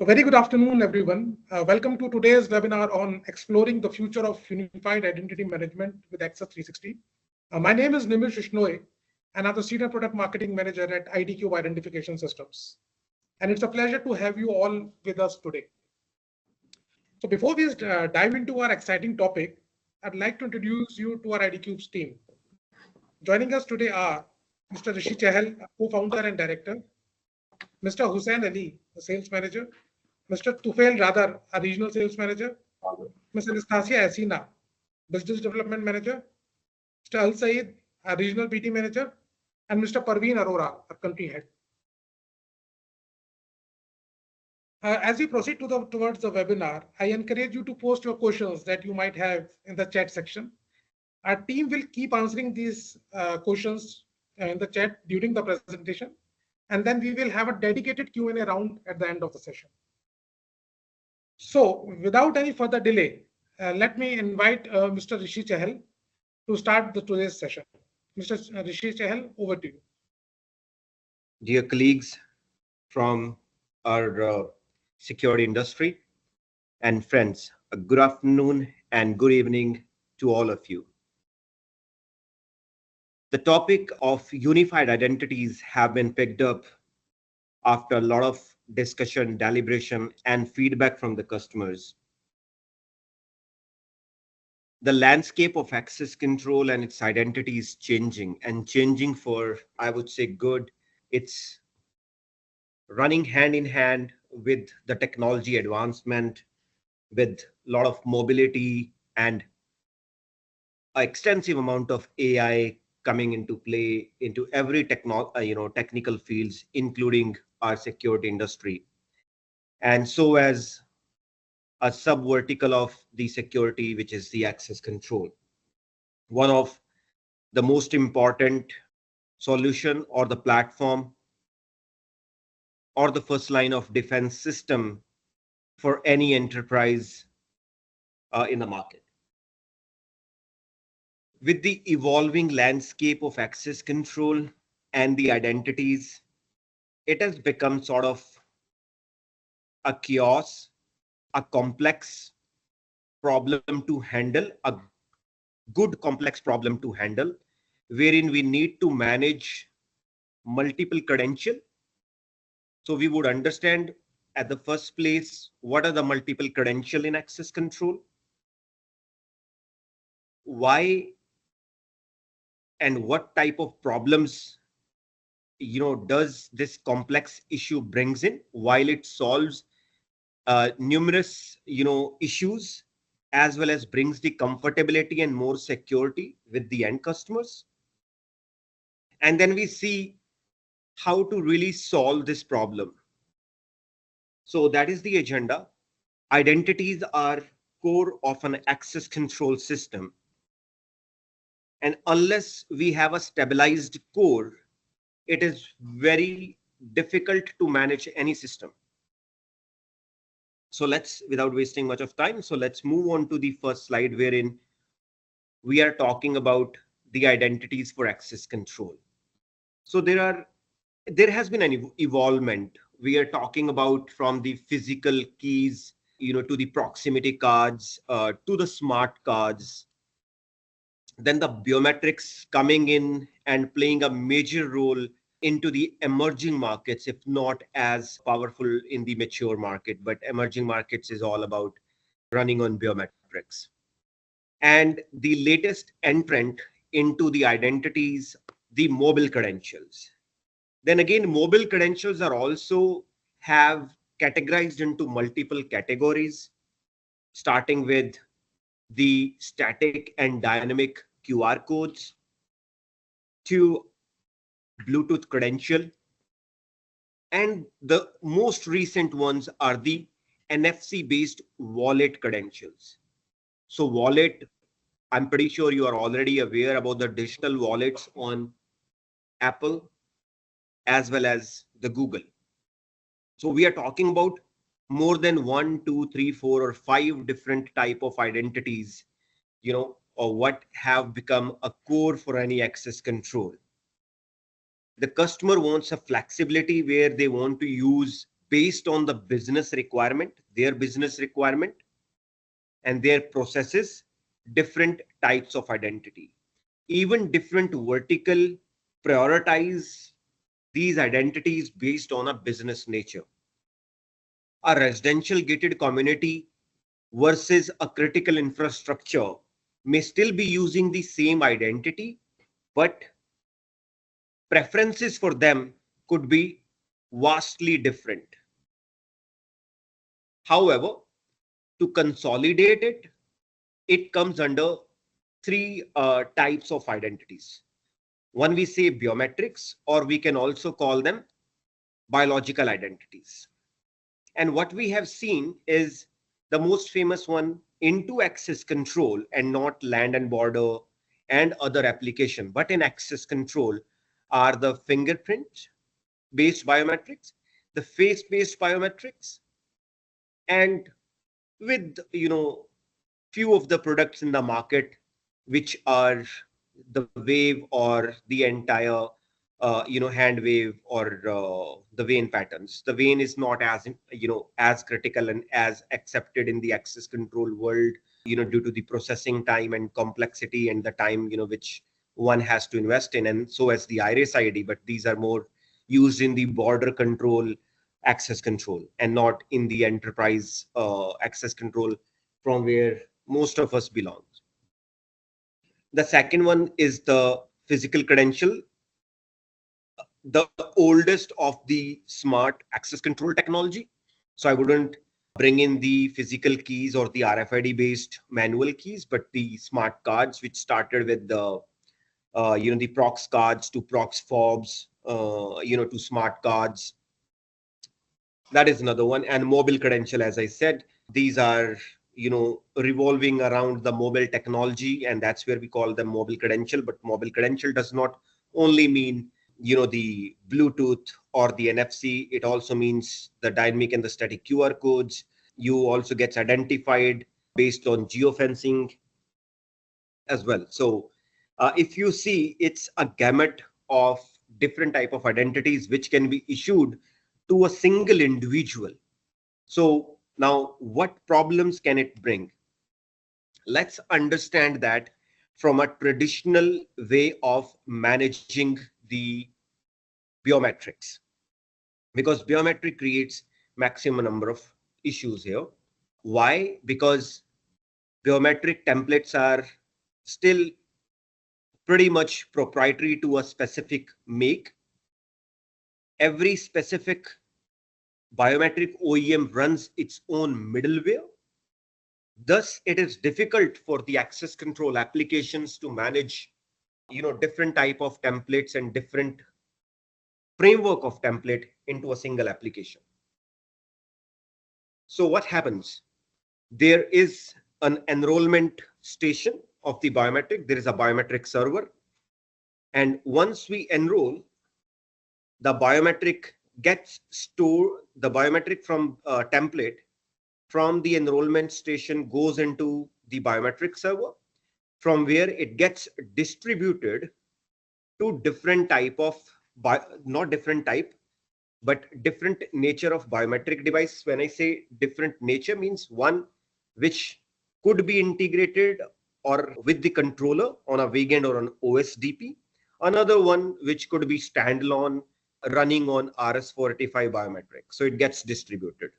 A very good afternoon, everyone. Welcome to today's webinar on exploring the future of unified identity management with Access 360. My name is Nimish Ishnoi, and I'm the Senior Product Marketing Manager at IDQ Identification Systems. And it's a pleasure to have you all with us today. So before we dive into our exciting topic, I'd like to introduce you to our IDQ's team. Joining us today are Mr. Rishi Chahal, co-founder and director, Mr. Hussain Ali, the sales manager, Mr. Tufail Radar, a regional sales manager, Ms. Anastasia Asina, business development manager, Mr. Al Saeed, a regional BT manager, and Mr. Parveen Arora, a country head. As we proceed towards the webinar, I encourage you to post your questions that you might have in the chat section. Our team will keep answering these questions in the chat during the presentation, and then we will have a dedicated Q&A round at the end of the session. So without any further delay, let me invite Mr. Rishi Chahal to start today's session. Mr. Rishi Chahal, over to you. Dear colleagues from our security industry and friends, a good afternoon and good evening to all of you. The topic of unified identities have been picked up after a lot of discussion, deliberation, and feedback from the customers. The landscape of access control and its identity is changing, and changing for, I would say, good. It's running hand in hand with the technology advancement, with a lot of mobility and an extensive amount of AI coming into play into every technical fields, including our security industry. And so as a sub-vertical of the security, which is the access control, one of the most important solution or the platform or the first line of defense system for any enterprise in the market. With the evolving landscape of access control and the identities, it has become sort of a chaos, a complex problem to handle, a good complex problem to handle, wherein we need to manage multiple credentials. So we would understand at the first place, what are the multiple credentials in access control? Why and what type of problems does this complex issue brings in, while it solves numerous issues, as well as brings the comfortability and more security with the end customers. And then we see how to really solve this problem. So that is the agenda. Identities are core of an access control system. And unless we have a stabilized core, it is very difficult to manage any system. So without wasting much of time, so let's move on to the first slide, wherein we are talking about the identities for access control. So there has been an evolvement. We are talking about from the physical keys, to the proximity cards, to the smart cards. Then the biometrics coming in and playing a major role into the emerging markets, if not as powerful in the mature market, but emerging markets is all about running on biometrics. And the latest entrant into the identities, the mobile credentials. Then again, mobile credentials are also have categorized into multiple categories, starting with the static and dynamic QR codes to Bluetooth credential. And the most recent ones are the NFC based wallet credentials. So wallet, I'm pretty sure you are already aware about the digital wallets on Apple as well as the Google. So we are talking about more than 1, 2, 3, 4, or 5 different type of identities, or what have become a core for any access control. The customer wants a flexibility where they want to use based on the business requirement, their business requirement, and their processes, different types of identity. Even different vertical prioritize these identities based on a business nature. A residential gated community versus a critical infrastructure may still be using the same identity, but preferences for them could be vastly different. However, to consolidate it, it comes under three types of identities. One, we say biometrics, or we can also call them biological identities. And what we have seen is the most famous one into access control, and not land and border and other application, but in access control are the fingerprint based biometrics, the face based biometrics, and with few of the products in the market which are the wave or the entire hand wave or the vein patterns. The vein is not as as critical and as accepted in the access control world, due to the processing time and complexity and the time which one has to invest in, and so as the iris id, but these are more used in the border control access control and not in the enterprise access control from where most of us belong. The second one is the physical credential, the oldest of the smart access control technology. So I wouldn't bring in the physical keys or the RFID based manual keys, but the smart cards, which started with the the prox cards to prox fobs, to smart cards. That is another one. And mobile credential, as I said, these are revolving around the mobile technology, and that's where we call them mobile credential. But mobile credential does not only mean the Bluetooth or the NFC. It also means the dynamic and the static QR codes. You also gets identified based on geofencing as well. So if you see, it's a gamut of different type of identities which can be issued to a single individual. So now, what problems can it bring? Let's understand that from a traditional way of managing the biometrics, because biometric creates maximum number of issues here. Why? Because biometric templates are still pretty much proprietary to a specific make. Every specific biometric OEM runs its own middleware. Thus, it is difficult for the access control applications to manage, different type of templates and different framework of template into a single application. So what happens? There is an enrollment station of the biometric. There is a biometric server. And once we enroll, the biometric gets stored, the biometric from template from the enrollment station goes into the biometric server, from where it gets distributed to different type of, not different type, but different nature of biometric device. When I say different nature, means one which could be integrated or with the controller on a weekend or an OSDP. Another one which could be standalone running on RS485 biometric. So it gets distributed.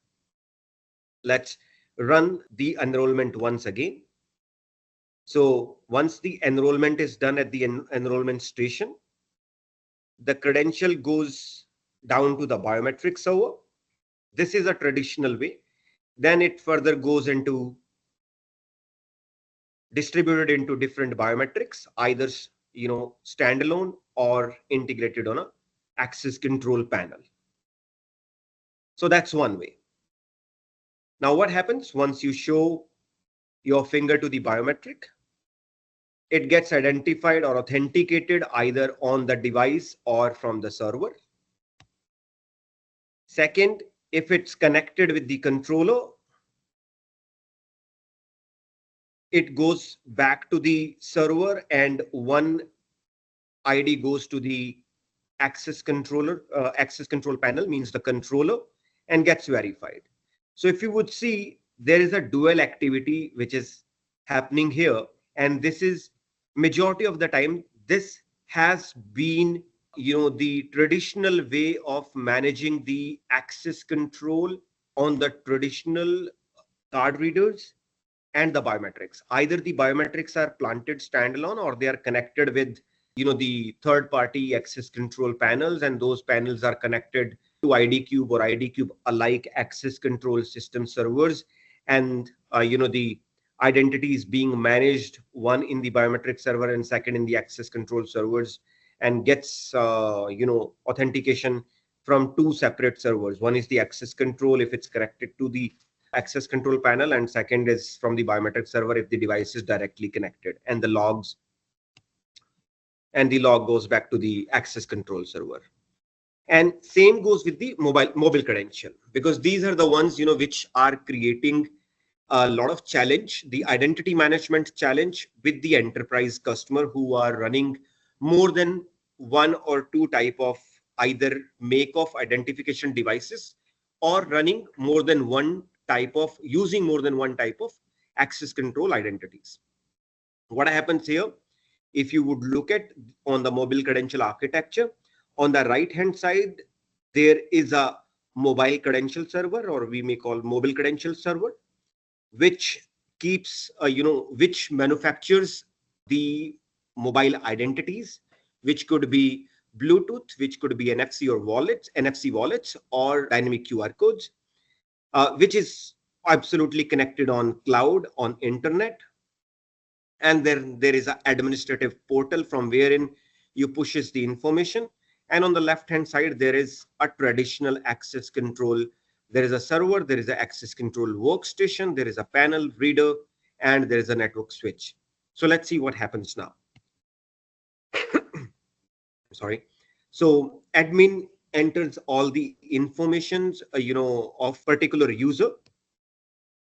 Let's run the enrollment once again. So once the enrollment is done at the enrollment station, the credential goes down to the biometric server. This is a traditional way. Then it further goes into distributed into different biometrics, either standalone or integrated on a access control panel. So that's one way. Now what happens once you show your finger to the biometric? It gets identified or authenticated either on the device or from the server. Second, if it's connected with the controller, it goes back to the server and one ID goes to the access controller, access control panel, means the controller, and gets verified. So if you would see, there is a dual activity which is happening here, and this is majority of the time this has been the traditional way of managing the access control on the traditional card readers and the biometrics. Either the biometrics are planted standalone or they are connected with the third party access control panels, and those panels are connected to IDCube or IDCube alike access control system servers, and the identity is being managed, one in the biometric server and second in the access control servers, and gets authentication from two separate servers. One is the access control if it's connected to the access control panel, and second is from the biometric server if the device is directly connected, and the log goes back to the access control server. And same goes with the mobile credential, because these are the ones which are creating a lot of challenge, the identity management challenge with the enterprise customer who are running more than one or two type of either make of identification devices, or running more than one type of using more than one type of access control identities. What happens here, if you would look at on the mobile credential architecture, on the right hand side there is a mobile credential server, or we may call mobile credential server, which keeps which manufactures the mobile identities, which could be Bluetooth, which could be NFC wallets or dynamic QR codes, which is absolutely connected on cloud, on internet. And then there is an administrative portal from wherein you pushes the information. And on the left hand side there is a traditional access control. There is a server, there is an access control workstation, there is a panel reader, and there is a network switch. So let's see what happens now. Sorry. So admin enters all the informations of particular user,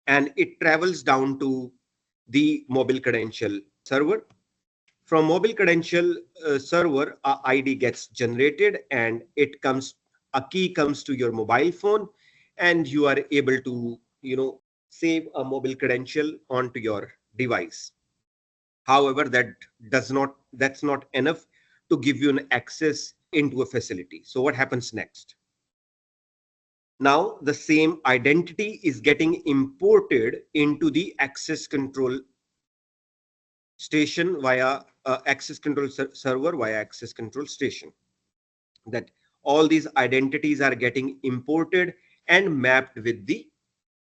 and it travels down to the mobile credential server. From mobile credential server, a ID gets generated, and a key comes to your mobile phone, and you are able to save a mobile credential onto your device. However, that's not enough to give you an access into a facility. So what happens next? Now the same identity is getting imported into the access control station via access control server via access control station. That all these identities are getting imported and mapped with the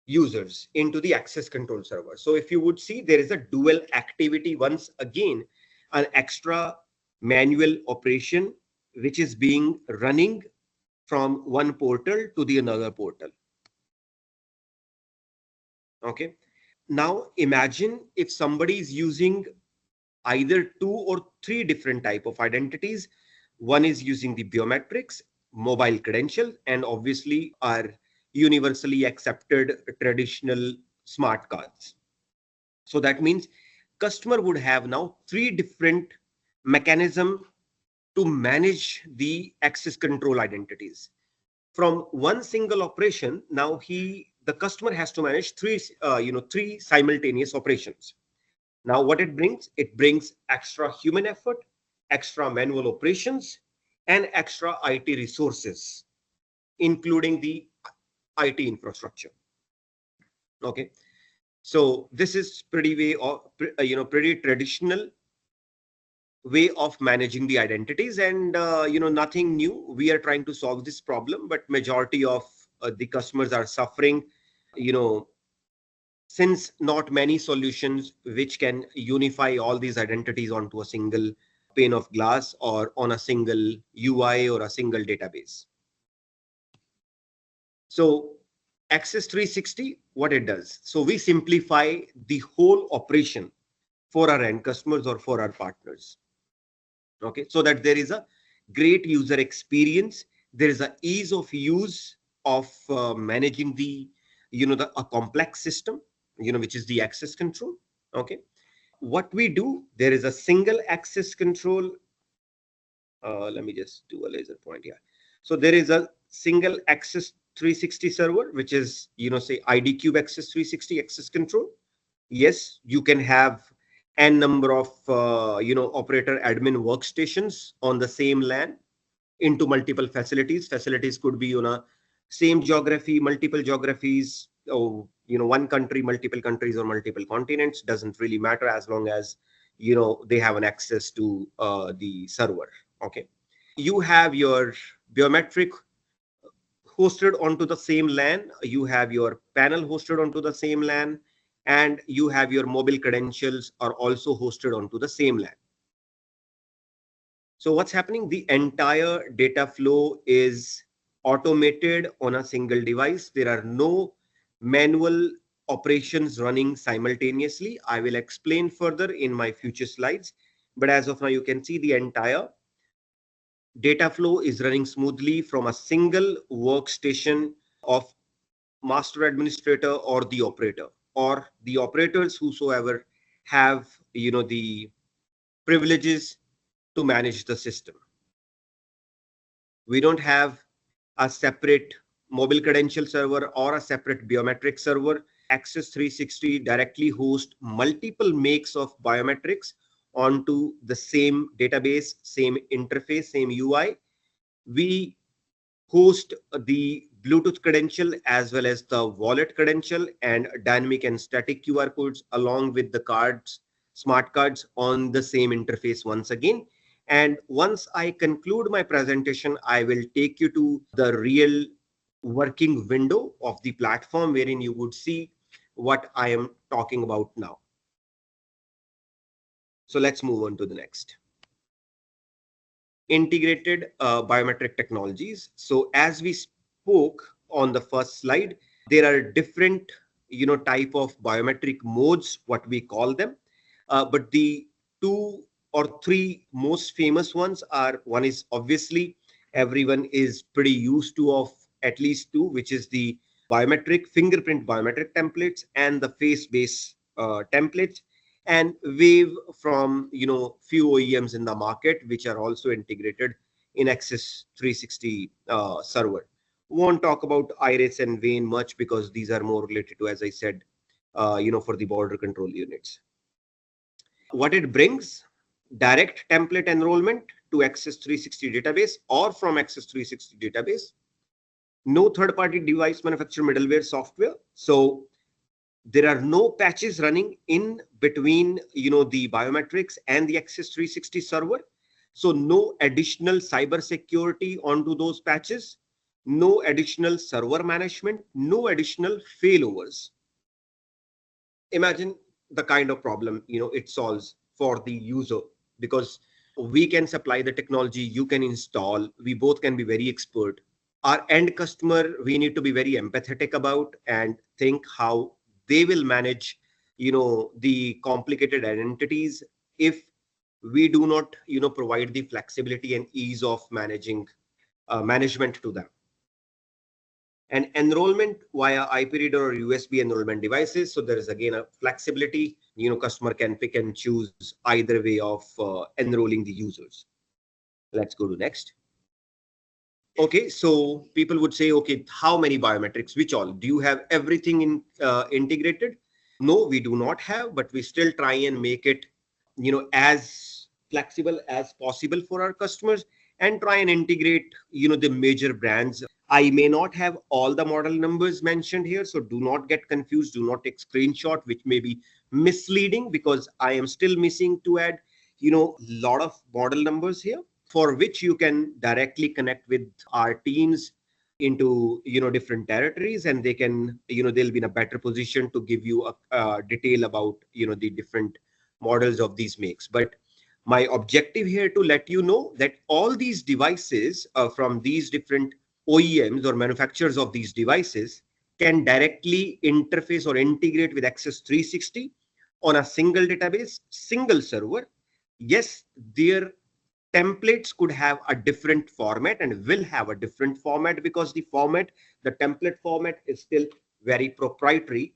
users into the access control server. So if you would see, there is a dual activity, once again an extra manual operation which is being running from one portal to the another portal. Okay, now imagine if somebody is using either two or three different type of identities. One is using the biometrics, mobile credential, and obviously our universally accepted traditional smart cards. So that means customer would have now three different mechanism to manage the access control identities. From one single operation, now the customer has to manage three simultaneous operations. Now what it brings extra human effort, extra manual operations, and extra IT resources, including the IT infrastructure. Okay, so this is pretty traditional way of managing the identities, and nothing new. We are trying to solve this problem, but majority of the customers are suffering, since not many solutions which can unify all these identities onto a single pane of glass or on a single UI or a single database. So Access 360, what it does? So we simplify the whole operation for our end customers or for our partners. Okay, so that there is a great user experience, there is a ease of use of managing a complex system, which is the access control. Okay, what we do, there is a single access control. Let me just do a laser point here. So there is a single access 360 server, which is, say ID Cube Access 360 access control. Yes, you can have n number of, operator admin workstations on the same LAN into multiple facilities. Facilities could be, same geography, multiple geographies, or, one country, multiple countries, or multiple continents. Doesn't really matter as long as, they have an access to the server. Okay. You have your biometric hosted onto the same LAN, you have your panel hosted onto the same LAN, and you have your mobile credentials are also hosted onto the same LAN. So what's happening? The entire data flow is automated on a single device. There are no manual operations running simultaneously. I will explain further in my future slides, but as of now, you can see the entire data flow is running smoothly from a single workstation of master administrator or the operators whosoever have, the privileges to manage the system. We don't have a separate mobile credential server or a separate biometric server. Access 360 directly hosts multiple makes of biometrics onto the same database, same interface, same UI. We host the Bluetooth credential as well as the wallet credential and dynamic and static QR codes along with the cards, smart cards on the same interface once again. And once I conclude my presentation, I will take you to the real working window of the platform wherein you would see what I am talking about now. So let's move on to the next. Integrated biometric technologies. So as we spoke on the first slide, there are different, type of biometric modes, what we call them. But the two or three most famous ones are, one is obviously everyone is pretty used to of at least two, which is the biometric fingerprint biometric templates and the face-based templates, and Wave from, few OEMs in the market, which are also integrated in Access 360 server. Won't talk about Iris and Vane much because these are more related to, as I said, for the border control units. What it brings: direct template enrollment to Access 360 database or from Access 360 database. No third-party device manufacturer middleware software. So there are no patches running in between, the biometrics and the Access 360 server. So no additional cyber security onto those patches, no additional server management, no additional failovers. Imagine the kind of problem, it solves for the user, because we can supply the technology, you can install, we both can be very expert. Our end customer, we need to be very empathetic about and think how they will manage, the complicated identities if we do not, provide the flexibility and ease of management to them. And enrollment via IP reader or USB enrollment devices. So there is again a flexibility, customer can pick and choose either way of enrolling the users. Let's go to next. Okay, so people would say, okay, how many biometrics, which all? Do you have everything integrated? No, we do not have, but we still try and make it, as flexible as possible for our customers and try and integrate, the major brands. I may not have all the model numbers mentioned here, so do not get confused. Do not take screenshot, which may be misleading because I am still missing to add, lot of model numbers here, for which you can directly connect with our teams into, different territories, and they can, they'll be in a better position to give you a detail about, the different models of these makes. But my objective here to let you know that all these devices from these different OEMs or manufacturers of these devices can directly interface or integrate with Access 360 on a single database, single server. Yes, their templates could have a different format and will have a different format because the template format is still very proprietary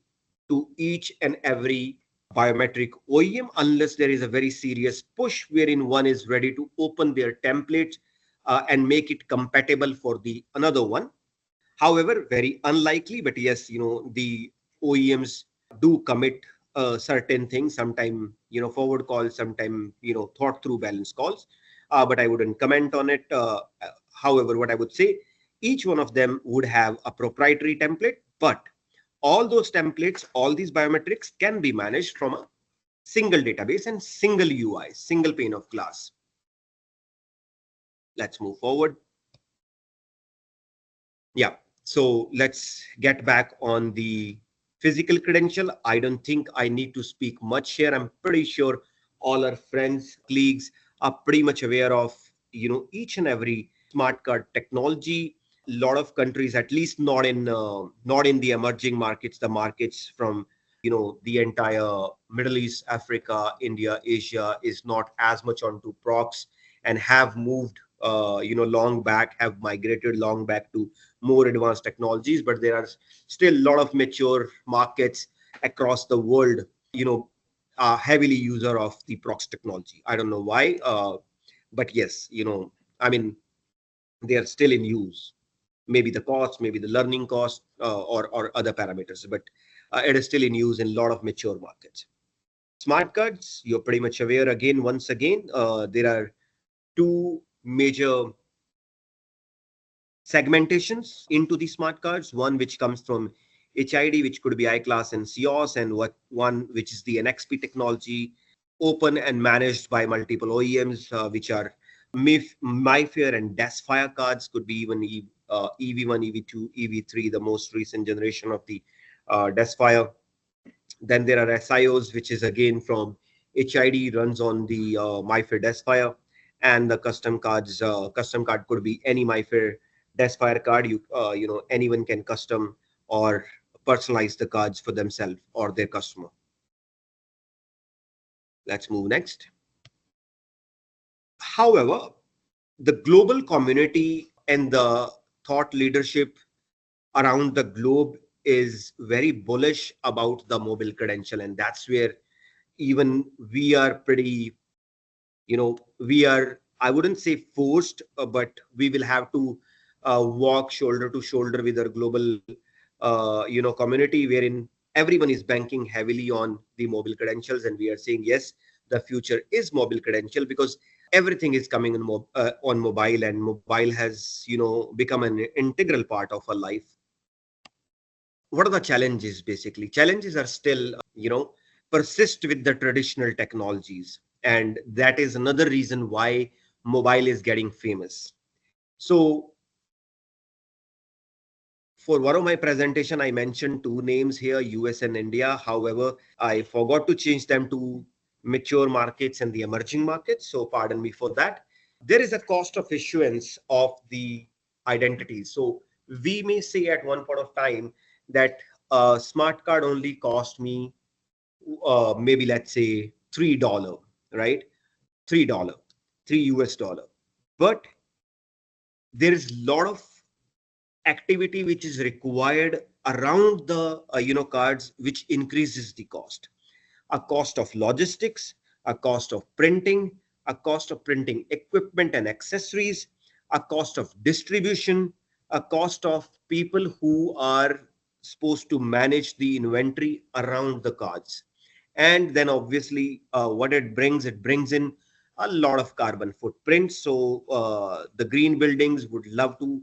to each and every biometric OEM, unless there is a very serious push wherein one is ready to open their template and make it compatible for the another one. However, very unlikely, but yes, the OEMs do commit certain things, sometime, forward calls, sometime, thought through balance calls. But I wouldn't comment on it. However, what I would say, each one of them would have a proprietary template, but all those templates, all these biometrics can be managed from a single database and single UI, single pane of glass. Let's move forward. Yeah, so let's get back on the physical credential. I don't think I need to speak much here. I'm pretty sure all our friends, colleagues are pretty much aware of, each and every smart card technology. A lot of countries, at least not in the emerging markets, the markets from, the entire Middle East, Africa, India, Asia, is not as much onto procs and have moved, long back, have migrated long back to more advanced technologies. But there are still a lot of mature markets across the world, are heavily user of the prox technology. I don't know why, but yes, I mean, they are still in use. Maybe the cost, maybe the learning cost, or other parameters, but it is still in use in a lot of mature markets. Smart cards, you're pretty much aware. Again, once again, there are two major segmentations into the smart cards. One which comes from HID, which could be iClass and COS, and one which is the NXP technology, open and managed by multiple OEMs, which are MyFair and Desfire cards. Could be even EV1, EV2, EV3, the most recent generation of the Desfire. Then there are SIOs, which is again from HID, runs on the MyFair Desfire, and the custom cards. Custom card could be any MyFair Desfire card. Anyone can custom or personalize the cards for themselves or their customer. Let's move next. However, the global community and the thought leadership around the globe is very bullish about the mobile credential, and that's where even we are pretty, we are, I wouldn't say forced, but we will have to walk shoulder to shoulder with our global community, wherein everyone is banking heavily on the mobile credentials, and we are saying yes, the future is mobile credential, because everything is coming on mobile, and mobile has become an integral part of our life. What are the challenges? Basically, challenges are still, persist with the traditional technologies, and that is another reason why mobile is getting famous. So for one of my presentation, I mentioned two names here, US and India. However, I forgot to change them to mature markets and the emerging markets, so pardon me for that. There is a cost of issuance of the identities. So we may say at one point of time that a smart card only cost me maybe, let's say, $3, right? $3, $3. But there is a lot of activity which is required around the cards, which increases the cost. A cost of logistics, a cost of printing, a cost of printing equipment and accessories, a cost of distribution, a cost of people who are supposed to manage the inventory around the cards. And then obviously what it brings in a lot of carbon footprint. So the green buildings would love to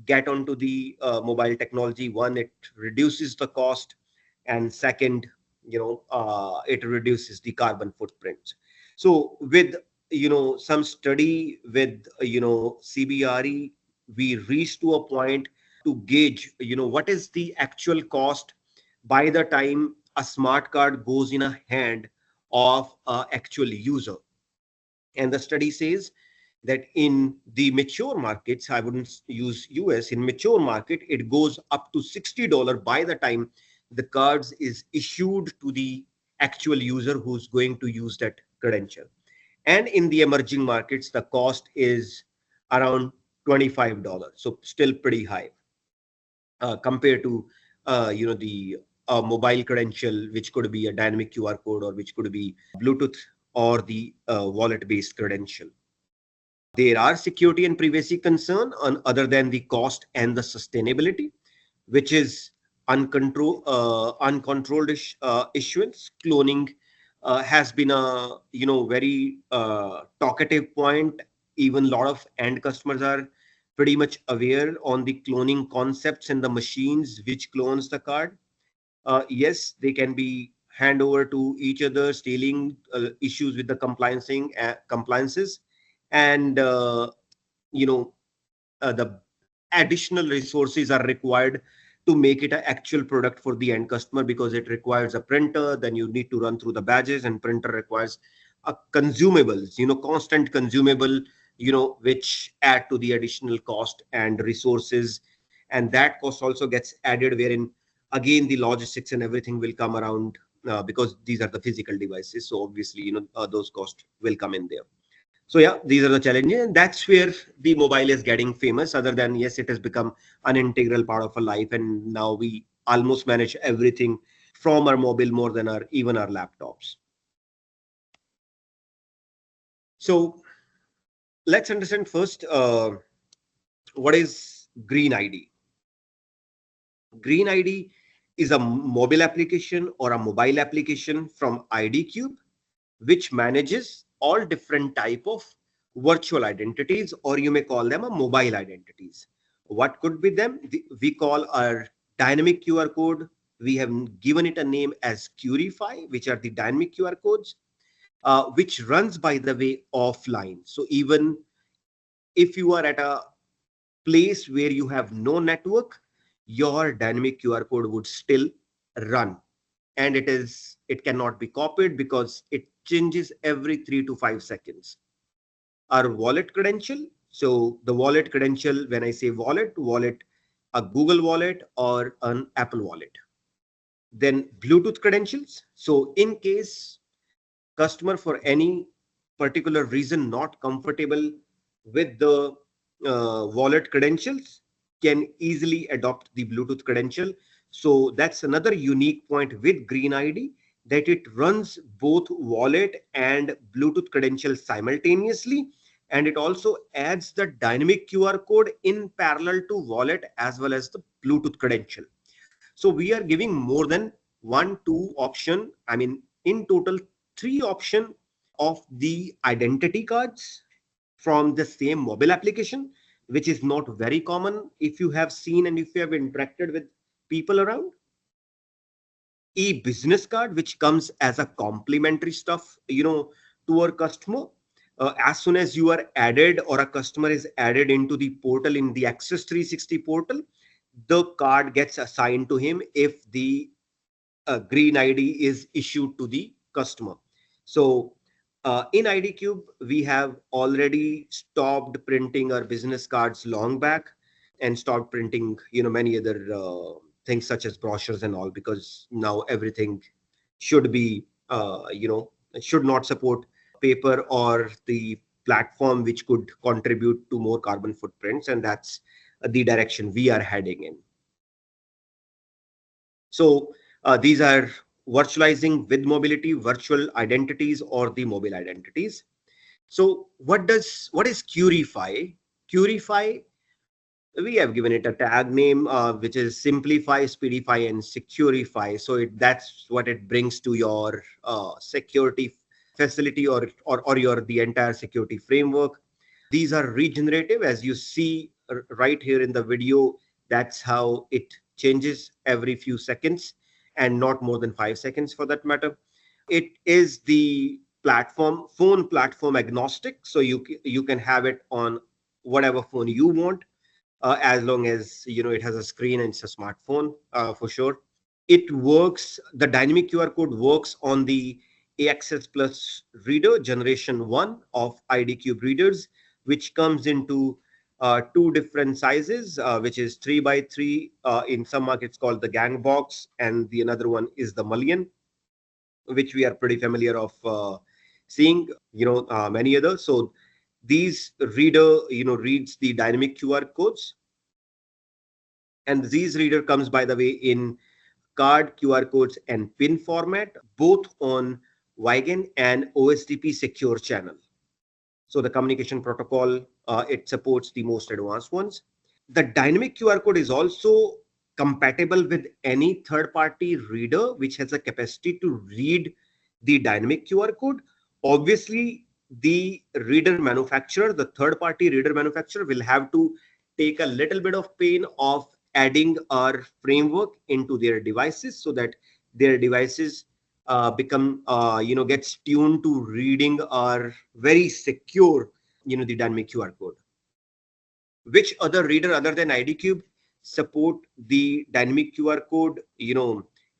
get onto the mobile technology. One, it reduces the cost, and second, it reduces the carbon footprint. So with some study with CBRE, we reached to a point to gauge what is the actual cost by the time a smart card goes in a hand of a actual user. And the study says that in the mature markets, I wouldn't use US, in mature market, it goes up to $60 by the time the cards is issued to the actual user who's going to use that credential. And in the emerging markets, the cost is around $25. So still pretty high compared to the mobile credential, which could be a dynamic QR code, or which could be Bluetooth, or the wallet based credential. There are security and privacy concern on other than the cost and the sustainability, which is uncontrolled issuance. Cloning has been a very talkative point. Even a lot of end customers are pretty much aware on the cloning concepts and the machines which clones the card. Yes, they can be hand over to each other, stealing issues with the compliances, and you know the additional resources are required to make it an actual product for the end customer, because it requires a printer, then you need to run through the badges, and printer requires a consumables, constant consumable, which add to the additional cost and resources. And that cost also gets added, wherein again the logistics and everything will come around, because these are the physical devices, so obviously those costs will come in there. So yeah, these are the challenges, and that's where the mobile is getting famous. Other than, yes, it has become an integral part of our life, and now we almost manage everything from our mobile more than our even our laptops. So let's understand first, what is Green ID. Green ID is a mobile application or a mobile application from ID Cube, which manages all different type of virtual identities, or you may call them a mobile identities. What could be them? We call our dynamic QR code. We have given it a name as Curify, which are the dynamic QR codes, which runs, by the way, offline. So even if you are at a place where you have no network, your dynamic QR code would still run, and it cannot be copied because it changes every 3 to 5 seconds. Our wallet credential, so the wallet credential, when I say wallet, a Google wallet or an Apple wallet. Then Bluetooth credentials, so in case customer for any particular reason not comfortable with the wallet credentials, can easily adopt the Bluetooth credential. So that's another unique point with Green ID, that it runs both wallet and Bluetooth credentials simultaneously, and it also adds the dynamic QR code in parallel to wallet as well as the Bluetooth credential. So we are giving more than one, two option. I mean, in total, three option of the identity cards from the same mobile application, which is not very common if you have seen and if you have interacted with people around. E-business card, which comes as a complimentary stuff, to our customer. As soon as you are added, or a customer is added into the portal, in the Access 360 portal, the card gets assigned to him if the Green ID is issued to the customer. So in ID Cube, we have already stopped printing our business cards long back, and stopped printing, many other things such as brochures and all, because now everything should be, should not support paper or the platform which could contribute to more carbon footprints, and that's the direction we are heading in. So these are virtualizing with mobility, virtual identities, or the mobile identities. So what is Curify? Curify, we have given it a tag name, which is simplify, speedify, and securify. So that's what it brings to your security facility, or your the entire security framework. These are regenerative, as you see right here in the video. That's how it changes every few seconds, and not more than 5 seconds for that matter. It is the phone platform agnostic, so you can have it on whatever phone you want, as long as it has a screen and it's a smartphone, for sure. It works, the dynamic QR code works on the AXS Plus reader generation 1 of ID Cube readers, which comes into two different sizes, which is 3x3, in some markets called the gang box, and the another one is the mullion, which we are pretty familiar of seeing, many others. So these reader, reads the dynamic QR codes, and these reader comes, by the way, in card, QR codes, and PIN format, both on WiGAN and OSTP secure channel. So the communication protocol, it supports the most advanced ones. The dynamic QR code is also compatible with any third-party reader which has a capacity to read the dynamic QR code. Obviously, the reader manufacturer, the third-party reader manufacturer, will have to take a little bit of pain of adding our framework into their devices so that their devices become, gets tuned to reading our very secure, the dynamic QR code. Which other reader other than IDCube support the dynamic QR code?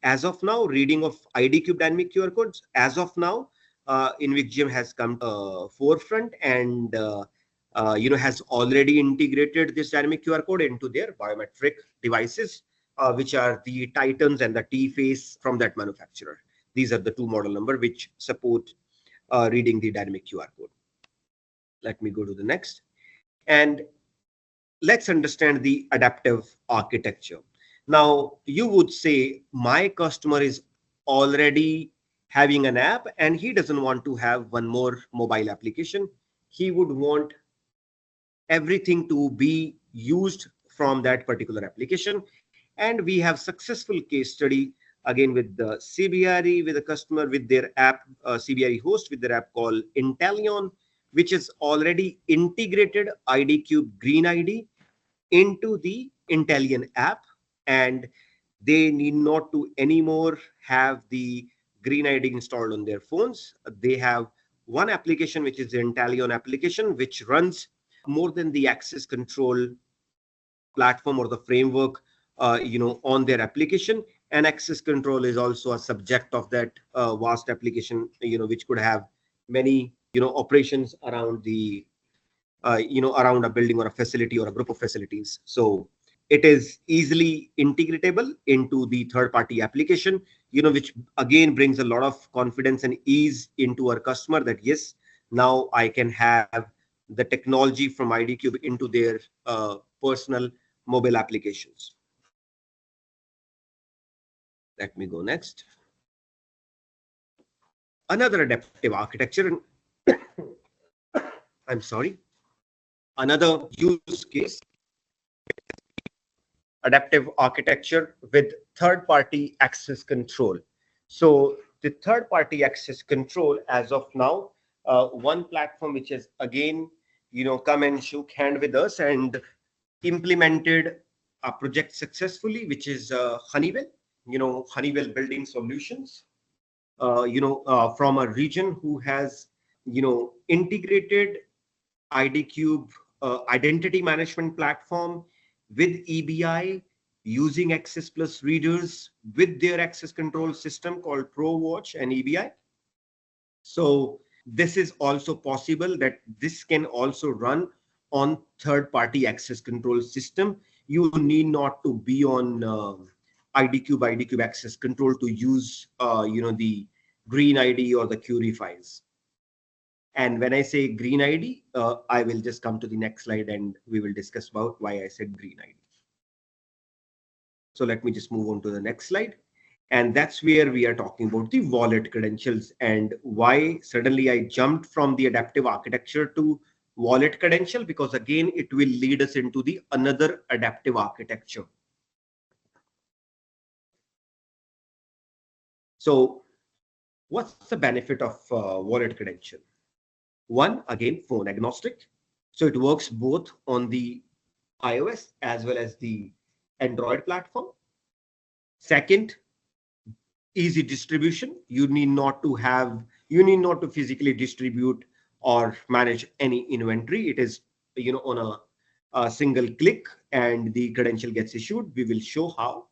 As of now, reading of IDCube dynamic QR codes, as of now, InvixGem has come to forefront and has already integrated this dynamic QR code into their biometric devices, which are the Titans and the T-Face from that manufacturer. These are the two model number which support reading the dynamic QR code. Let me go to the next. And let's understand the adaptive architecture. Now, you would say my customer is already having an app and he doesn't want to have one more mobile application. He would want everything to be used from that particular application. And we have successful case study again with the CBRE, with the customer with their app, CBRE host with their app called Intellion, which is already integrated IDCube Green ID into the Intellion app, and they need not to anymore have the Green ID installed on their phones. They have one application, which is the Intellion application, which runs more than the access control platform or the framework, on their application. And access control is also a subject of that vast application, which could have many, operations around the around a building or a facility or a group of facilities. So it is easily integratable into the third-party application, which again brings a lot of confidence and ease into our customer that yes, now I can have the technology from IDCube into their personal mobile applications. Let me go next. Another adaptive architecture. I'm sorry. Another use case, adaptive architecture with third-party access control. So the third-party access control, as of now, one platform which has again, come and shook hand with us and implemented a project successfully, which is Honeywell, Honeywell Building Solutions, from a region who has, integrated IDCube identity management platform with EBI using Access Plus readers with their access control system called ProWatch and EBI. So this is also possible that this can also run on third-party access control system. You need not to be on IDCube access control to use the Green ID or the Qurifies. And when I say Green ID, I will just come to the next slide and we will discuss about why I said Green ID. So let me just move on to the next slide. And that's where we are talking about the wallet credentials and why suddenly I jumped from the adaptive architecture to wallet credential, because again, it will lead us into the another adaptive architecture. So what's the benefit of wallet credential? One, again, phone agnostic. So it works both on the iOS as well as the Android platform. Second, easy distribution. You need not to physically distribute or manage any inventory. It is, on a single click and the credential gets issued. We will show how.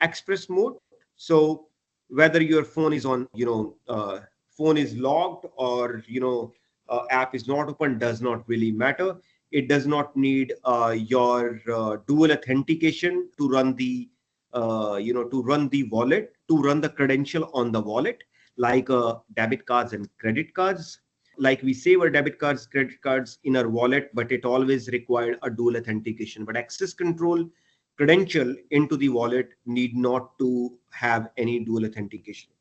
Express mode. So whether your phone is on, phone is logged or, app is not open, does not really matter. It does not need your dual authentication to run the wallet, to run the credential on the wallet, like debit cards and credit cards. Like we save our debit cards, credit cards in our wallet, but it always required a dual authentication. But access control credential into the wallet need not to have any dual authentication.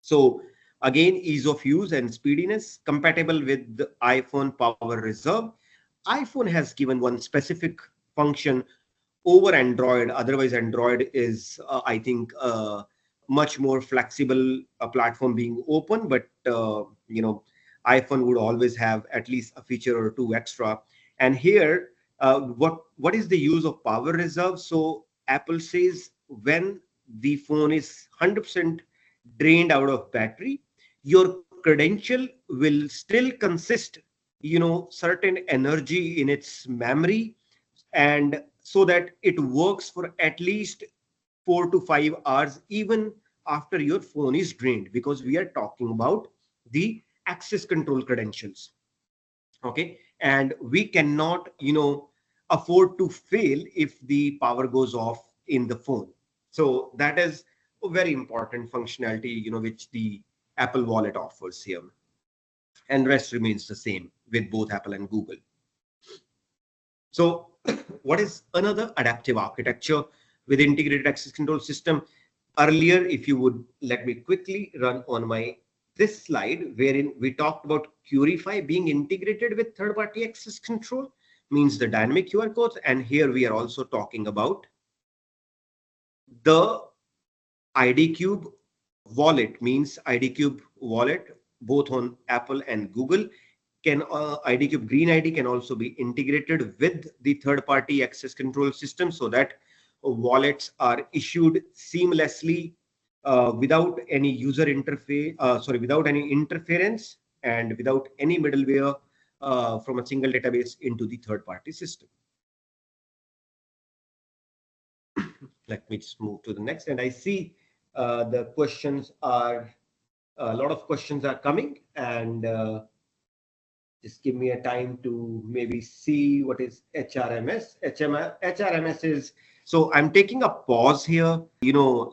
So Again, ease of use and speediness, compatible with the iPhone Power Reserve. iPhone has given one specific function over Android. Otherwise, Android is, I think, much more flexible platform being open, but iPhone would always have at least a feature or two extra. And here, what is the use of Power Reserve? So Apple says when the phone is 100% drained out of battery, your credential will still consist, certain energy in its memory, and so that it works for at least 4 to 5 hours even after your phone is drained, because we are talking about the access control credentials. Okay, and we cannot afford to fail if the power goes off in the phone. So that is a very important functionality which the Apple Wallet offers here, and rest remains the same with both Apple and Google. So what is another adaptive architecture with integrated access control system? Earlier, if you would let me quickly run on my this slide, wherein we talked about Curify being integrated with third-party access control, means the dynamic QR codes. And here we are also talking about the IDCube wallet, means IDCube wallet, both on Apple and Google. Can IDCube Green ID can also be integrated with the third-party access control system, so that wallets are issued seamlessly without any user interface, without any interference and without any middleware from a single database into the third-party system. Let me just move to the next, and I see the questions are, a lot of questions are coming, and just give me a time to maybe see what is HRMS. HRMS is, so I'm taking a pause here,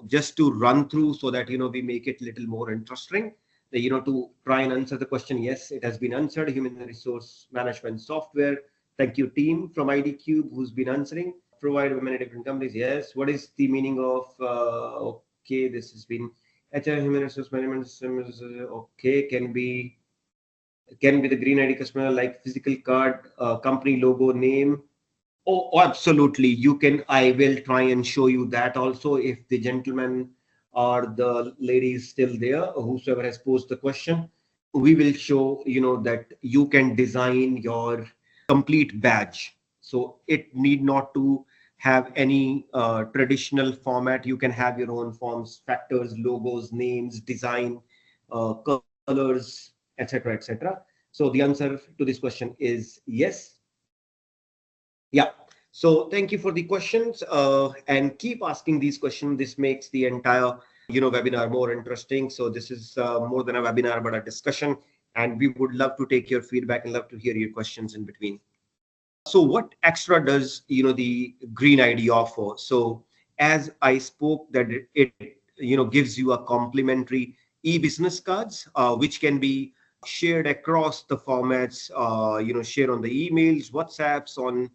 just to run through so that, we make it a little more interesting, to try and answer the question. Yes, it has been answered. Human resource management software. Thank you, team from IDCube, who's been answering. Provided by many different companies. Yes. What is the meaning of, okay, this has been HR human resource management system. Okay, can be the Green ID customer like physical card, company logo, name. Oh, absolutely. You can. I will try and show you that also, if the gentleman or the lady is still there, whosoever has posed the question. We will show, that you can design your complete badge. So it need not to have any traditional format. You can have your own forms, factors, logos, names, design, colors, etc., etc. So the answer to this question is yes. Yeah. So thank you for the questions, and keep asking these questions. This makes the entire webinar more interesting. So this is more than a webinar, but a discussion, and we would love to take your feedback and love to hear your questions in between. So what extra does the Green ID offer? So as I spoke, that it gives you a complimentary e-business cards, which can be shared across the formats, share on the emails, WhatsApps, on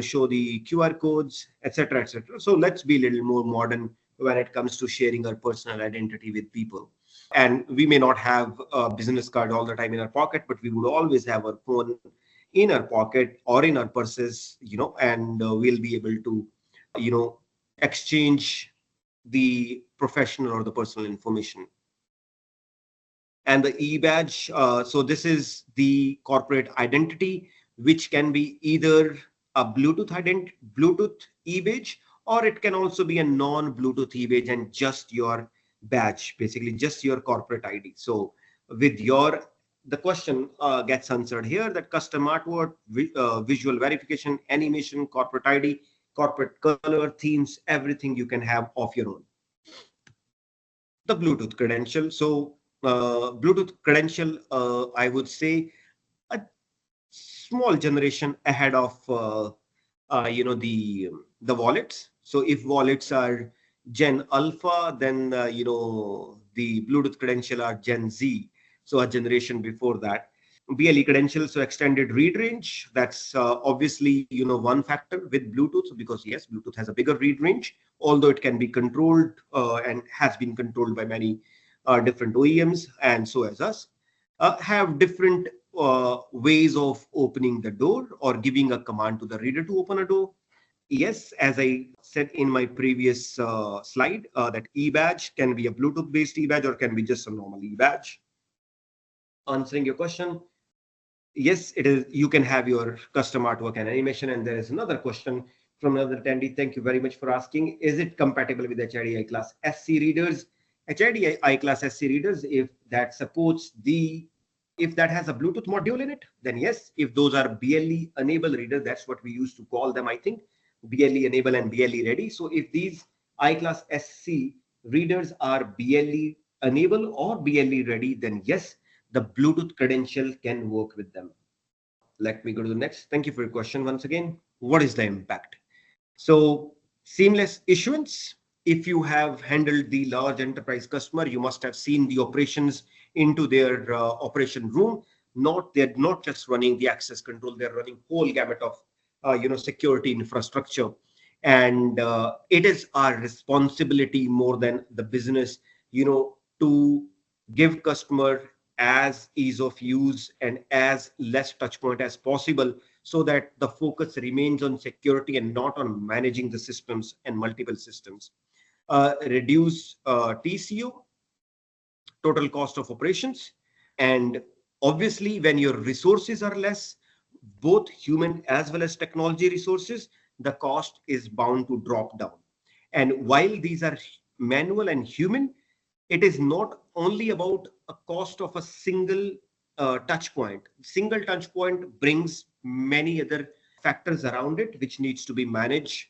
show the QR codes, etc., etc. So let's be a little more modern when it comes to sharing our personal identity with people. And we may not have a business card all the time in our pocket, but we would always have our phone in our pocket or in our purses, and we'll be able to, exchange the professional or the personal information. And the e-badge, so this is the corporate identity, which can be either a Bluetooth e-badge, or it can also be a non-Bluetooth e-badge and just your badge, basically just your corporate ID. So with the question gets answered here, that custom artwork, visual verification, animation, corporate ID, corporate color, themes, everything you can have of your own. The Bluetooth credential. So Bluetooth credential, I would say a small generation ahead of the wallets. So if wallets are Gen Alpha, then the Bluetooth credential are Gen Z, so a generation before that. BLE credentials, so extended read range. That's obviously one factor with Bluetooth, because yes, Bluetooth has a bigger read range, although it can be controlled and has been controlled by many different OEMs, and so as us, have different ways of opening the door or giving a command to the reader to open a door. Yes, as I said in my previous slide, that e-badge can be a Bluetooth-based e-badge or can be just a normal e-badge. Answering your question, yes, it is. You can have your custom artwork and animation. And there is another question from another attendee. Thank you very much for asking. Is it compatible with HID I-class SC readers? HID I-class SC readers, if that supports if that has a Bluetooth module in it, then yes. If those are BLE enable reader, that's what we used to call them, I think, BLE enable and BLE ready. So if these I-class SC readers are BLE enable or BLE ready, then yes, the Bluetooth credential can work with them. Let me go to the next. Thank you for your question once again. What is the impact? So seamless issuance. If you have handled the large enterprise customer, you must have seen the operations into their operation room. They're not just running the access control, they're running whole gamut of security infrastructure. And it is our responsibility more than the business, to give customer as ease of use and as less touch point as possible, so that the focus remains on security and not on managing the systems and multiple systems. Reduce TCO, total cost of operations. And obviously, when your resources are less, both human as well as technology resources, the cost is bound to drop down. And while these are manual and human, it is not only about a cost of a single touch point. Single touch point brings many other factors around it, which needs to be managed,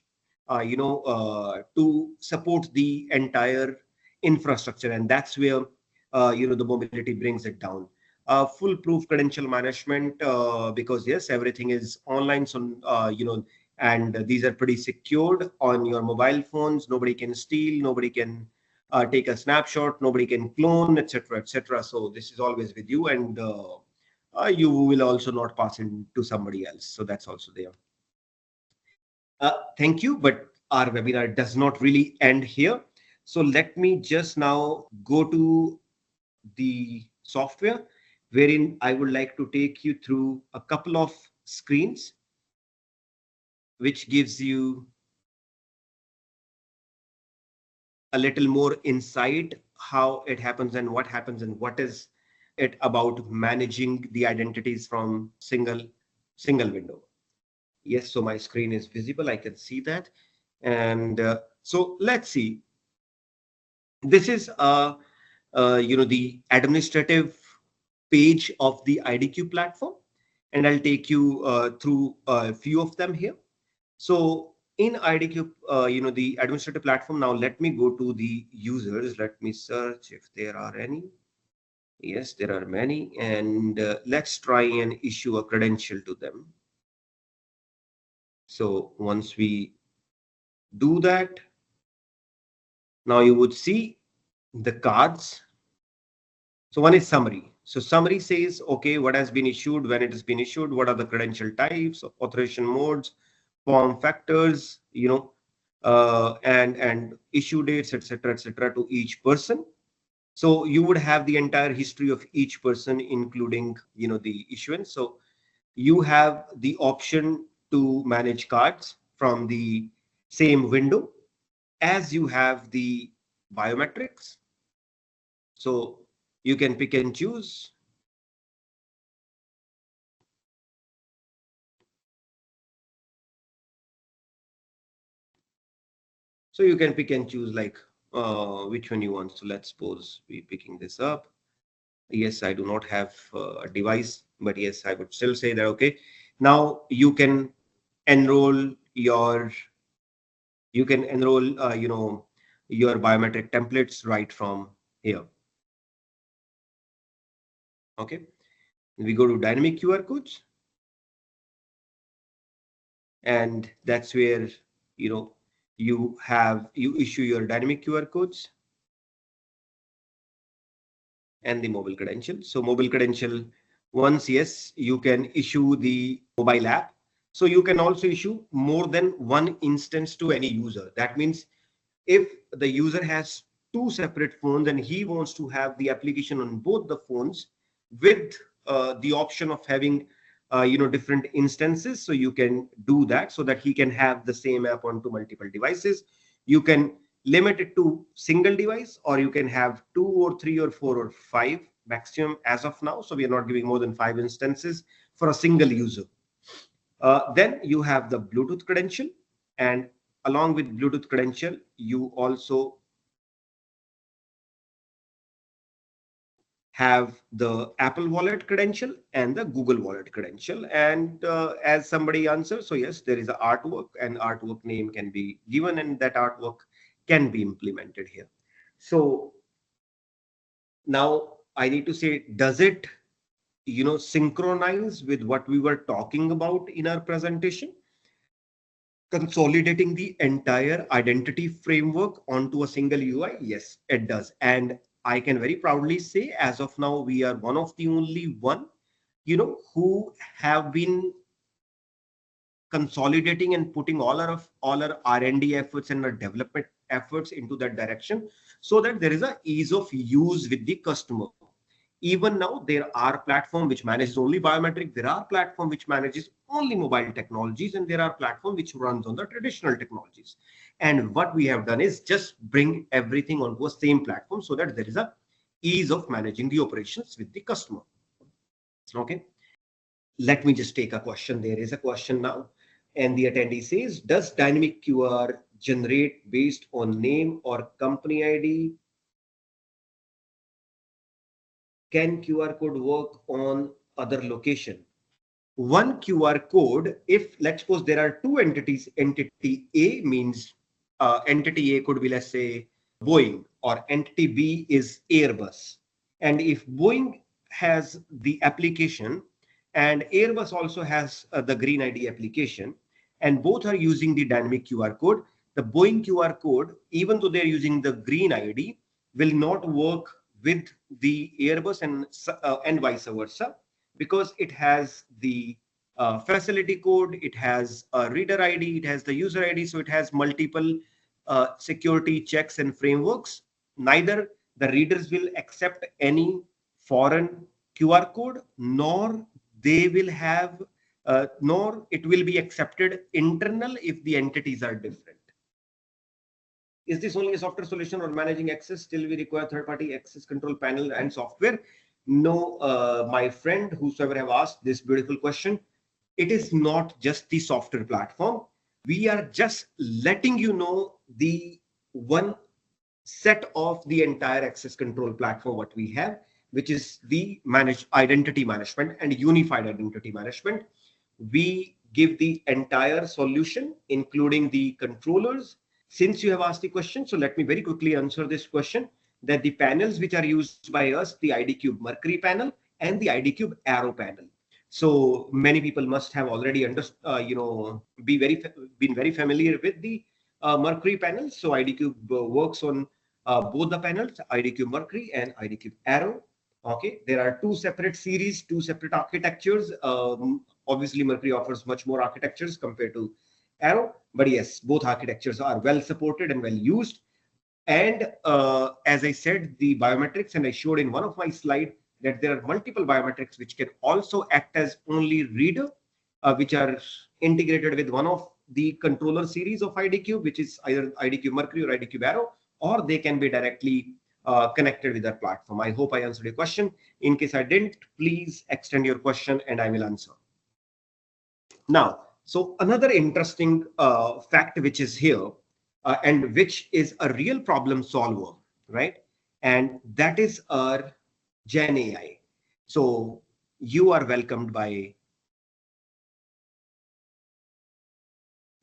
to support the entire infrastructure. And that's where, the mobility brings it down. Foolproof credential management, because yes, everything is online. So, and these are pretty secured on your mobile phones. Nobody can steal, nobody can take a snapshot, nobody can clone, etc., etc. So this is always with you, and you will also not pass it to somebody else. So that's also there. Thank you, but our webinar does not really end here. So let me just now go to the software, wherein I would like to take you through a couple of screens, which gives you a little more insight how it happens and what is it about managing the identities from single window. Yes, so my screen is visible, I can see that. And so let's see. This is the administrative page of the IDQ platform, and I'll take you through a few of them here. So in IDQ, the administrative platform. Now let me go to the users. Let me search if there are any. Yes, there are many, and let's try and issue a credential to them. So once we do that, now you would see the cards. So one is summary. So summary says, okay, what has been issued, when it has been issued, what are the credential types, authorization modes, form factors, and issue dates, etc., to each person. So you would have the entire history of each person, including the issuance. So you have the option to manage cards from the same window as you have the biometrics. So you can pick and choose. So you can pick and choose like which one you want. So let's suppose we picking this up. Yes, I do not have a device, but yes, I would still say that, okay, now you can enroll your your biometric templates right from here. Okay, we go to dynamic QR codes, and that's where you issue your dynamic QR codes and the mobile credential. So mobile credential, once yes, you can issue the mobile app. So you can also issue more than one instance to any user. That means if the user has two separate phones and he wants to have the application on both the phones with the option of having different instances, so you can do that so that he can have the same app onto multiple devices. You can limit it to single device, or you can have 2 or 3 or 4 or 5 maximum as of now. So we are not giving more than 5 instances for a single user. Then you have the Bluetooth credential, and along with Bluetooth credential, you also have the Apple Wallet credential and the Google Wallet credential. And as somebody answers, so yes, there is an artwork, and artwork name can be given, and that artwork can be implemented here. So now I need to say, does it synchronize with what we were talking about in our presentation? Consolidating the entire identity framework onto a single UI? Yes, it does. And I can very proudly say, as of now, we are one of the only one, who have been consolidating and putting all our R&D efforts and our development efforts into that direction, so that there is a ease of use with the customer. Even now, there are platforms which manages only biometric, there are platforms which manages only mobile technologies, and there are platforms which runs on the traditional technologies. And what we have done is just bring everything onto a same platform so that there is a ease of managing the operations with the customer. Okay. Let me just take a question. There is a question now, and the attendee says, does dynamic QR generate based on name or company ID? Can QR code work on other location? One QR code, if let's suppose there are two entities, entity A means entity A could be, let's say, Boeing, or entity B is Airbus. And if Boeing has the application and Airbus also has the Green ID application, and both are using the dynamic QR code, the Boeing QR code, even though they're using the Green ID, will not work with the Airbus and vice versa, because it has the facility code, it has a reader ID, it has the user ID, so it has multiple security checks and frameworks. Neither the readers will accept any foreign QR code, nor they will have, nor it will be accepted internal if the entities are different. Is this only a software solution, or managing access still we require third-party access control panel and software? No, my friend, whosoever have asked this beautiful question, it is not just the software platform. We are just letting you know the one set of the entire access control platform what we have, which is the managed identity management and unified identity management. We give the entire solution, including the controllers. Since you have asked the question, so let me very quickly answer this question, that the panels which are used by us, the IDCube Mercury panel and the IDCube Arrow panel. So many people must have already been very familiar with the Mercury panel. So IDCube works on both the panels, IDCube Mercury and IDCube Arrow. Okay, there are two separate series, two separate architectures. Obviously, Mercury offers much more architectures compared to Arrow, but yes, both architectures are well supported and well used. And as I said, the biometrics, and I showed in one of my slides that there are multiple biometrics which can also act as only reader, which are integrated with one of the controller series of IDCube, which is either IDCube Mercury or IDCube Arrow, or they can be directly connected with our platform. I hope I answered your question. In case I didn't, please extend your question and I will answer. Now, so another interesting fact which is here, and which is a real problem solver, right? And that is our Gen AI. So you are welcomed by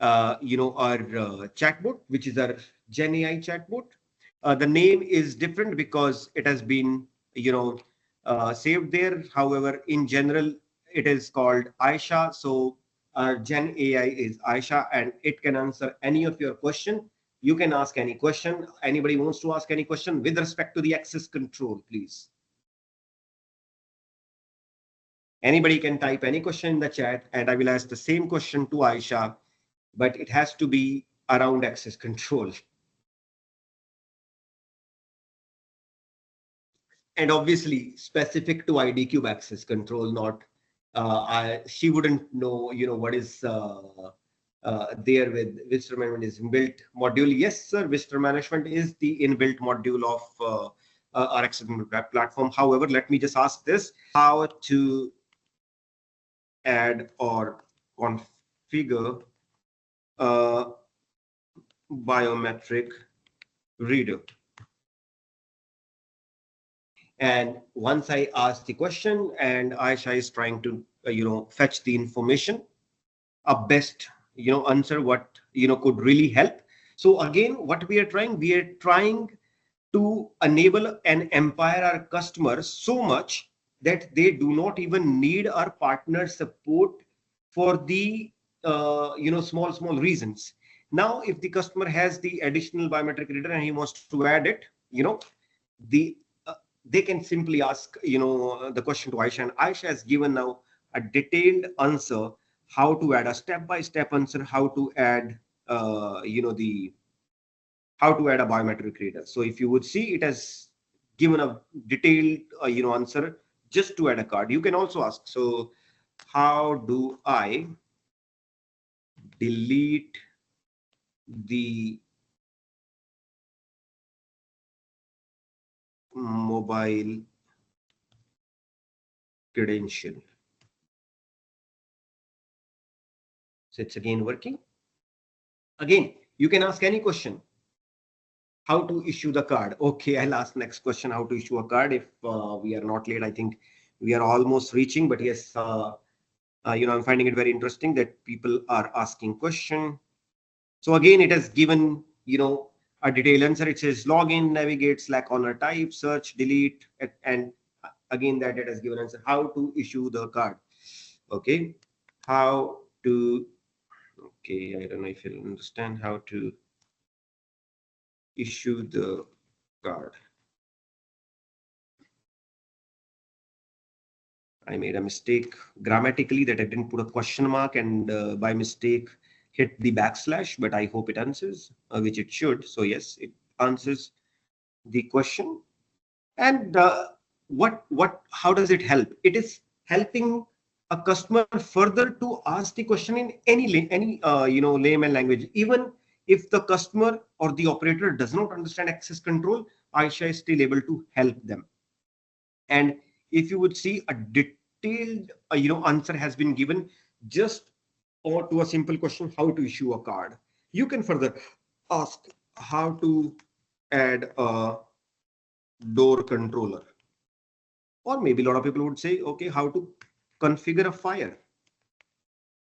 our chatbot, which is our Gen AI chatbot. The name is different because it has been saved there. However, in general, it is called Aisha. So our Gen AI is Aisha, and it can answer any of your question. You can ask any question. Anybody wants to ask any question with respect to the access control, please. Anybody can type any question in the chat, and I will ask the same question to Aisha, but it has to be around access control. and obviously specific to ID cube access control, not she wouldn't know, what is there with visitor management is inbuilt module. Yes, sir, visitor management is the inbuilt module of our accessibility platform. However, let me just ask this: how to add or configure a biometric reader? And once I ask the question and Aisha is trying to, fetch the information, a best, answer what, could really help. So again, what we are trying to enable and empower our customers so much that they do not even need our partner support for the, small reasons. Now, if the customer has the additional biometric reader and he wants to add it, the they can simply ask, the question to Aisha, and Aisha has given now a detailed answer how to add a step-by-step answer, how to add, how to add a biometric reader. So if you would see, it has given a detailed, answer just to add a card. You can also ask, so how do I delete the mobile credential? So it's again working. Again, you can ask any question. How to issue the card? Okay, I'll ask next question, how to issue a card. If we are not late, I think we are almost reaching, but yes, I'm finding it very interesting that people are asking question. So again, it has given, a detailed answer. It says login, navigate, Slack, honor type, search, delete, and again that it has given answer how to issue the card. Okay, how to, okay, I don't know if you'll understand how to issue the card. I made a mistake grammatically that I didn't put a question mark, and by mistake hit the backslash, but I hope it answers, which it should. So yes, it answers the question. And how does it help? It is helping a customer further to ask the question in any layman language. Even if the customer or the operator does not understand access control, Aisha is still able to help them. And if you would see, a detailed answer has been given just or to a simple question, how to issue a card. You can further ask how to add a door controller, or maybe a lot of people would say, okay, how to configure a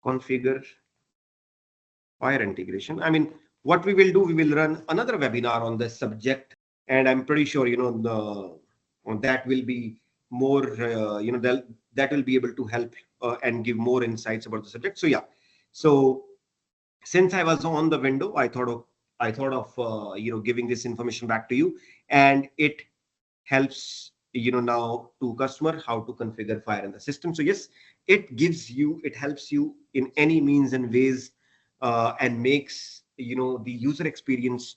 configure fire integration. I mean, what we will do, we will run another webinar on this subject, and I'm pretty sure that will be more, that will be able to help and give more insights about the subject. So yeah, so since I was on the window, I thought of giving this information back to you, and it helps now to customer how to configure fire in the system. So yes, it helps you in any means and ways, and makes the user experience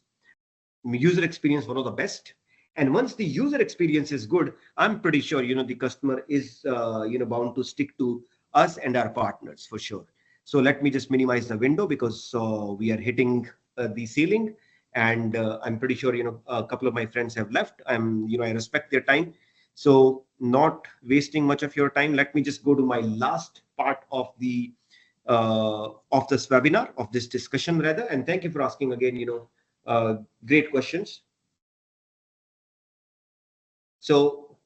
one of the best. And once the user experience is good, I'm pretty sure the customer is bound to stick to us and our partners for sure. So let me just minimize the window, because we are hitting the ceiling, and I'm pretty sure a couple of my friends have left. I respect their time, so not wasting much of your time, let me just go to my last part of the of this webinar, of this discussion rather. And thank you for asking again, great questions. So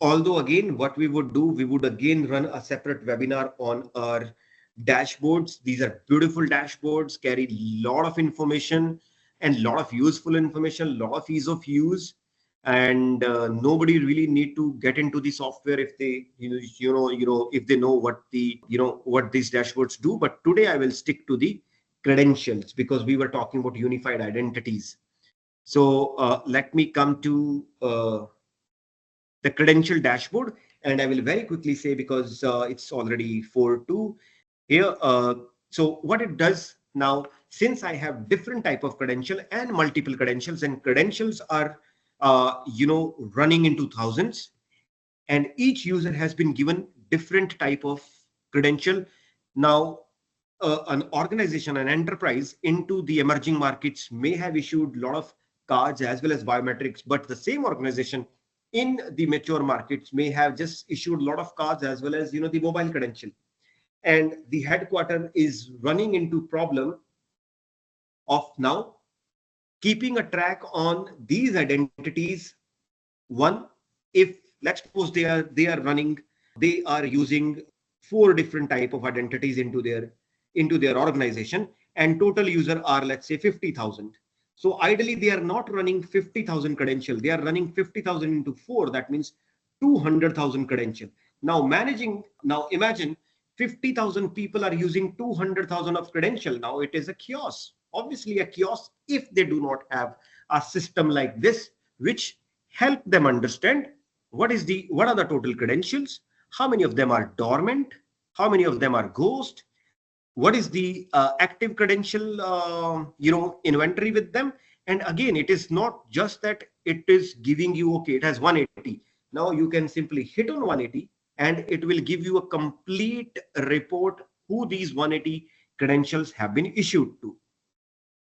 although again, what we would do, we would again run a separate webinar on our dashboards. These are beautiful dashboards, carry a lot of information and a lot of useful information, a lot of ease of use. And nobody really need to get into the software if they, if they know what what these dashboards do. But today I will stick to the credentials, because we were talking about unified identities. So let me come to the credential dashboard, and I will very quickly say, because it's already 4:02 here. So what it does now, since I have different type of credential and multiple credentials, and credentials are running into thousands, and each user has been given different type of credential. Now, an organization, an enterprise into the emerging markets may have issued a lot of cards as well as biometrics, but the same organization in the mature markets may have just issued a lot of cards as well as the mobile credential. And the headquarter is running into problem of now keeping a track on these identities. One, if let's suppose they are using 4 different type of identities into their organization, and total user are, let's say, 50,000. So ideally they are not running 50,000 credential, they are running 50,000 into 4, that means 200,000 credential. Now imagine 50,000 people are using 200,000 of credential. Now it is a chaos, obviously a chaos, if they do not have a system like this which help them understand what are the total credentials, how many of them are dormant, how many of them are ghost, what is the active credential inventory with them. And again, it is not just that it is giving you, okay, it has 180. Now you can simply hit on 180 and it will give you a complete report who these 180 credentials have been issued to.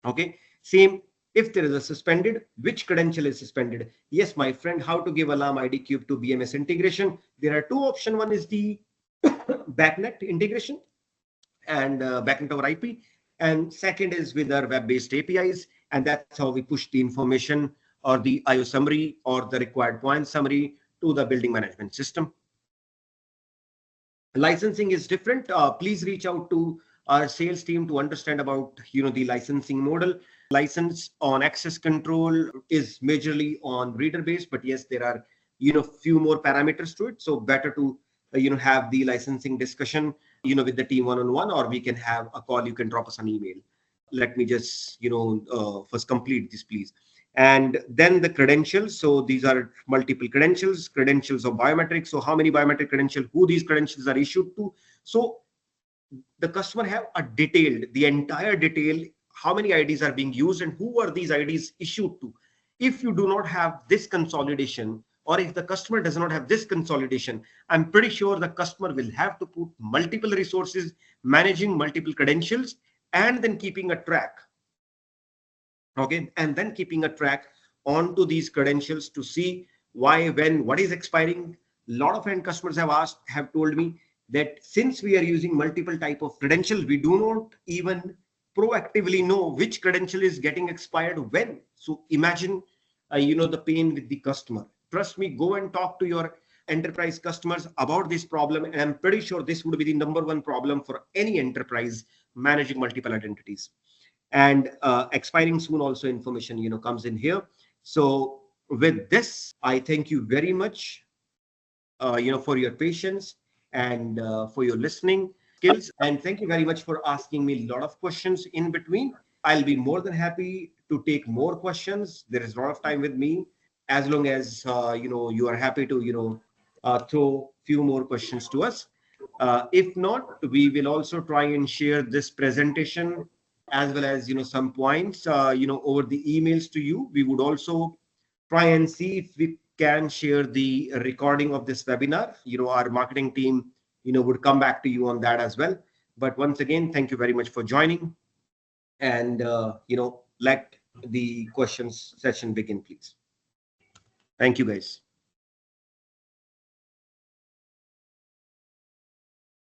Okay, same if there is a suspended, which credential is suspended. Yes, my friend, how to give alarm ID cube to BMS integration. There are two options. One is the backnet integration and backnet over IP, and second is with our web-based APIs, and that's how we push the information or the IO summary or the required point summary to the building management system. Licensing is different. Please reach out to our sales team to understand about the licensing model. License on access control is majorly on reader based, but yes, there are few more parameters to it. So better to have the licensing discussion with the team one-on-one, or we can have a call. You can drop us an email. Let me just first complete this, please. And then the credentials. So these are multiple credentials of biometrics. So how many biometric credentials, who these credentials are issued to. So the customer have the entire detail, how many IDs are being used and who are these IDs issued to. If you do not have this consolidation, or if the customer does not have this consolidation, I'm pretty sure the customer will have to put multiple resources managing multiple credentials and then keeping a track. Okay, and then keeping a track onto these credentials to see why, when, what is expiring. A lot of end customers have told me that since we are using multiple type of credentials, we do not even proactively know which credential is getting expired when. So imagine the pain with the customer. Trust me, go and talk to your enterprise customers about this problem, and I'm pretty sure this would be the #1 problem for any enterprise managing multiple identities. And expiring soon also information comes in here. So with this, I thank you very much for your patience and for your listening skills, and thank you very much for asking me a lot of questions in between. I'll be more than happy to take more questions. There is a lot of time with me, as long as you are happy to throw few more questions to us. If not, we will also try and share this presentation as well as some points over the emails to you. We would also try and see if we can share the recording of this webinar. Our marketing team would come back to you on that as well. But once again, thank you very much for joining, and let the questions session begin, please. Thank you, guys.